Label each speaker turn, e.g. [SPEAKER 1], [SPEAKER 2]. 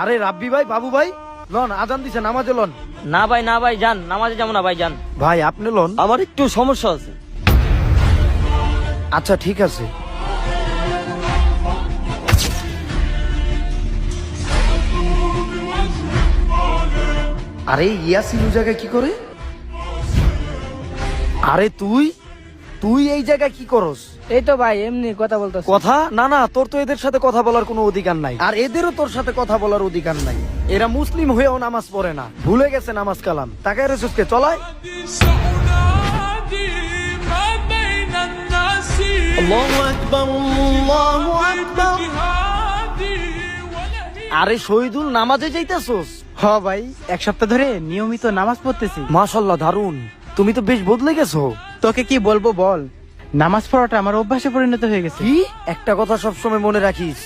[SPEAKER 1] আরে রাব্বি ভাই, বাবু ভাই, লন আজান দিছে, নামাজে লন।
[SPEAKER 2] না ভাই যান, নামাজে যাবো না ভাই, যান।
[SPEAKER 1] ভাই আপনি লন।
[SPEAKER 2] আমার একটু সমস্যা আছে।
[SPEAKER 1] আচ্ছা ঠিক আছে। আরে ইয়াসিন ওই জায়গায় কি করে? আরে তুই তুই এই জায়গায় কি করস?
[SPEAKER 3] এই তো ভাই এমনি কথা বলতেছি।
[SPEAKER 1] কথা না না, তোর তো এদের সাথে কথা বলার কোনো অধিকার নাই, আর এদেরও তোর সাথে কথা বলার অধিকার নাই। এরা মুসলিম হয়েও নামাজ পড়ে না, ভুলে গেছে নামাজ কালাম। তাকায় রেসুসকে চলায়। আরে শহীদুল, নামাজে যাইতেছোস?
[SPEAKER 3] হ ভাই, এক সপ্তাহ ধরে নিয়মিত নামাজ পড়তেছি।
[SPEAKER 1] মাশাআল্লাহ, দারুন। তুমি তো বেশ বদলে গেছো।
[SPEAKER 3] তোকে কি বলবো বল, নামাজ পড়াটা আমার অভ্যাসে পরিণত হয়ে গেছে।
[SPEAKER 1] কি একটা কথা সবসময় মনে রাখিস,